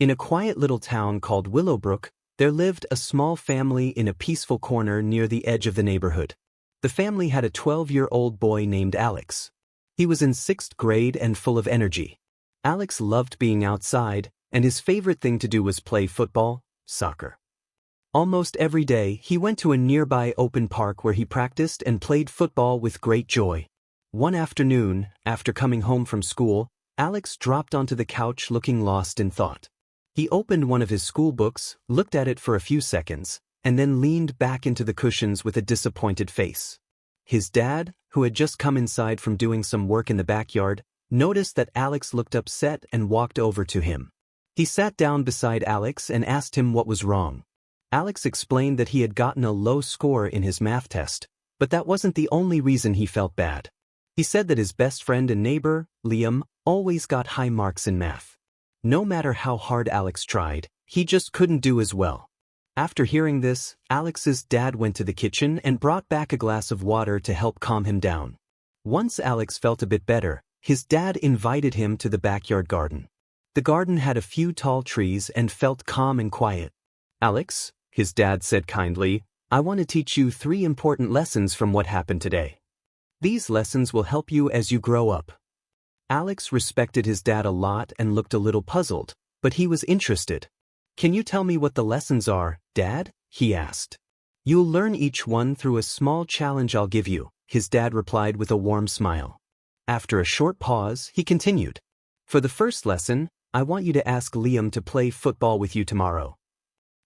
In a quiet little town called Willowbrook, there lived a small family in a peaceful corner near the edge of the neighborhood. The family had a 12-year-old boy named Alex. He was in 6th grade and full of energy. Alex loved being outside, and his favorite thing to do was play football, soccer. Almost every day, he went to a nearby open park where he practiced and played football with great joy. One afternoon, after coming home from school, Alex dropped onto the couch looking lost in thought. He opened one of his school books, looked at it for a few seconds, and then leaned back into the cushions with a disappointed face. His dad, who had just come inside from doing some work in the backyard, noticed that Alex looked upset and walked over to him. He sat down beside Alex and asked him what was wrong. Alex explained that he had gotten a low score in his math test, but that wasn't the only reason he felt bad. He said that his best friend and neighbor, Liam, always got high marks in math. No matter how hard Alex tried, he just couldn't do as well. After hearing this, Alex's dad went to the kitchen and brought back a glass of water to help calm him down. Once Alex felt a bit better, his dad invited him to the backyard garden. The garden had a few tall trees and felt calm and quiet. "Alex," his dad said kindly, "I want to teach you 3 important lessons from what happened today. These lessons will help you as you grow up." Alex respected his dad a lot and looked a little puzzled, but he was interested. "Can you tell me what the lessons are, Dad?" he asked. "You'll learn each one through a small challenge I'll give you," his dad replied with a warm smile. After a short pause, he continued. "For the first lesson, I want you to ask Liam to play football with you tomorrow."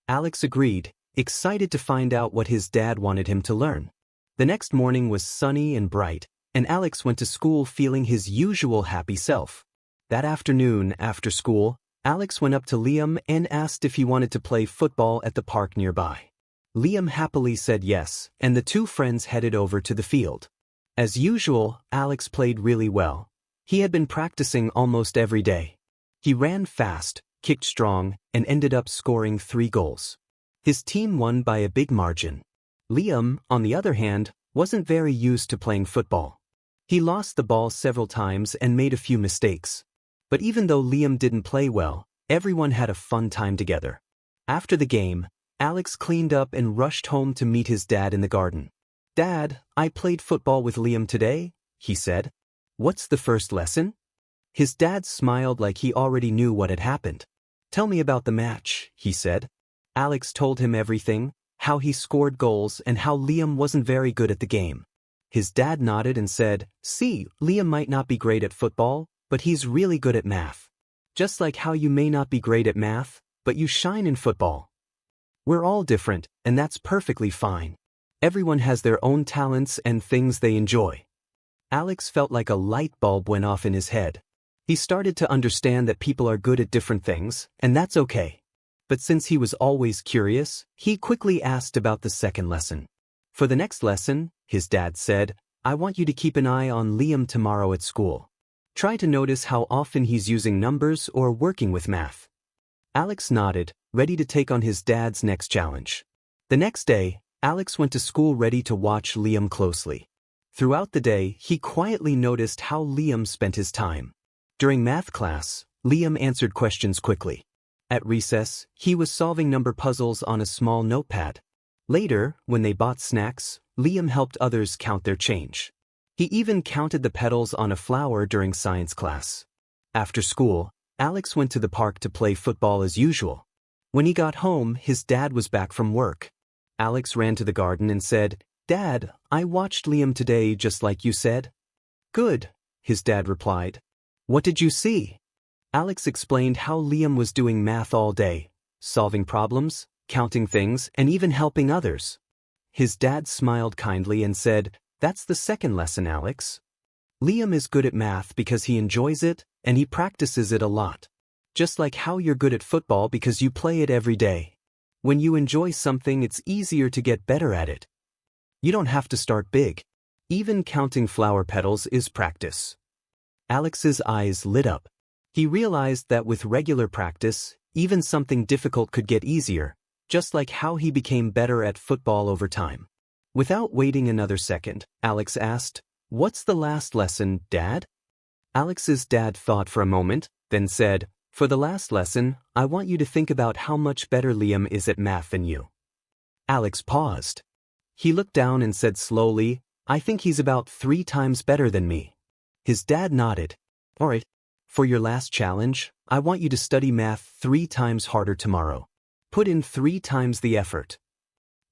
Alex agreed, excited to find out what his dad wanted him to learn. The next morning was sunny and bright, and Alex went to school feeling his usual happy self. That afternoon, after school, Alex went up to Liam and asked if he wanted to play football at the park nearby. Liam happily said yes, and the 2 friends headed over to the field. As usual, Alex played really well. He had been practicing almost every day. He ran fast, kicked strong, and ended up scoring 3 goals. His team won by a big margin. Liam, on the other hand, wasn't very used to playing football. He lost the ball several times and made a few mistakes. But even though Liam didn't play well, everyone had a fun time together. After the game, Alex cleaned up and rushed home to meet his dad in the garden. "Dad, I played football with Liam today," he said. "What's the first lesson?" His dad smiled like he already knew what had happened. "Tell me about the match," he said. Alex told him everything, how he scored goals and how Liam wasn't very good at the game. His dad nodded and said, "See, Liam might not be great at football, but he's really good at math. Just like how you may not be great at math, but you shine in football. We're all different, and that's perfectly fine. Everyone has their own talents and things they enjoy." Alex felt like a light bulb went off in his head. He started to understand that people are good at different things, and that's okay. But since he was always curious, he quickly asked about the second lesson. "For the next lesson," his dad said, "I want you to keep an eye on Liam tomorrow at school. Try to notice how often he's using numbers or working with math." Alex nodded, ready to take on his dad's next challenge. The next day, Alex went to school ready to watch Liam closely. Throughout the day, he quietly noticed how Liam spent his time. During math class, Liam answered questions quickly. At recess, he was solving number puzzles on a small notepad. Later, when they bought snacks, Liam helped others count their change. He even counted the petals on a flower during science class. After school, Alex went to the park to play football as usual. When he got home, his dad was back from work. Alex ran to the garden and said, "Dad, I watched Liam today just like you said." "Good," his dad replied. "What did you see?" Alex explained how Liam was doing math all day, solving problems, counting things, and even helping others. His dad smiled kindly and said, "That's the second lesson, Alex. Liam is good at math because he enjoys it, and he practices it a lot. Just like how you're good at football because you play it every day. When you enjoy something, it's easier to get better at it. You don't have to start big. Even counting flower petals is practice." Alex's eyes lit up. He realized that with regular practice, even something difficult could get easier, just like how he became better at football over time. Without waiting another second, Alex asked, "What's the last lesson, Dad?" Alex's dad thought for a moment, then said, For the last lesson, I want you to think about how much better Liam is at math than you. Alex paused. He looked down and said slowly, I think he's about 3 times better than me. His dad nodded. All right. For your last challenge, I want you to study math 3 times harder tomorrow. Put in 3 times the effort.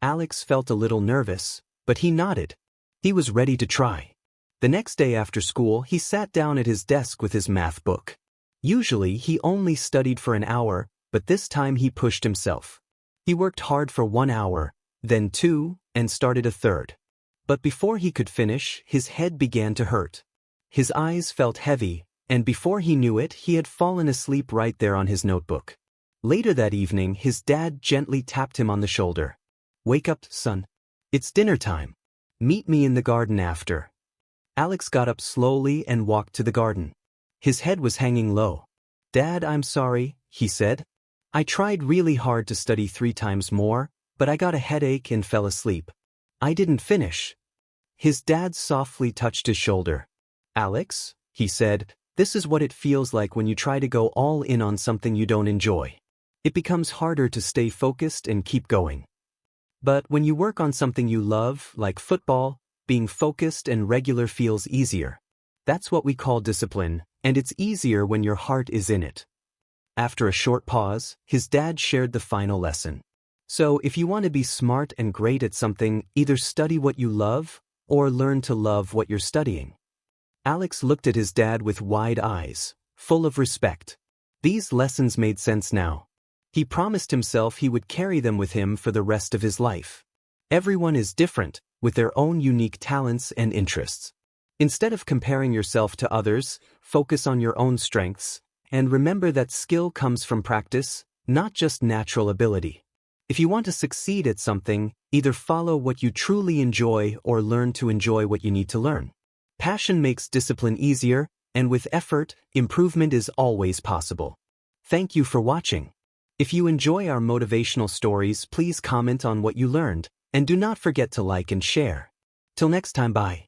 Alex felt a little nervous, but he nodded. He was ready to try. The next day after school, he sat down at his desk with his math book. Usually, he only studied for an hour, but this time he pushed himself. He worked hard for 1 hour, then 2, and started a third. But before he could finish, his head began to hurt. His eyes felt heavy, and before he knew it, he had fallen asleep right there on his notebook. Later that evening, his dad gently tapped him on the shoulder. Wake up, son. It's dinner time. Meet me in the garden after. Alex got up slowly and walked to the garden. His head was hanging low. Dad, I'm sorry, he said. I tried really hard to study 3 times more, but I got a headache and fell asleep. I didn't finish. His dad softly touched his shoulder. Alex, he said, this is what it feels like when you try to go all in on something you don't enjoy. It becomes harder to stay focused and keep going. But when you work on something you love, like football, being focused and regular feels easier. That's what we call discipline, and it's easier when your heart is in it. After a short pause, his dad shared the final lesson. So if you want to be smart and great at something, either study what you love, or learn to love what you're studying. Alex looked at his dad with wide eyes, full of respect. These lessons made sense now. He promised himself he would carry them with him for the rest of his life. Everyone is different, with their own unique talents and interests. Instead of comparing yourself to others, focus on your own strengths, and remember that skill comes from practice, not just natural ability. If you want to succeed at something, either follow what you truly enjoy or learn to enjoy what you need to learn. Passion makes discipline easier, and with effort, improvement is always possible. Thank you for watching. If you enjoy our motivational stories, please comment on what you learned, and do not forget to like and share. Till next time, bye.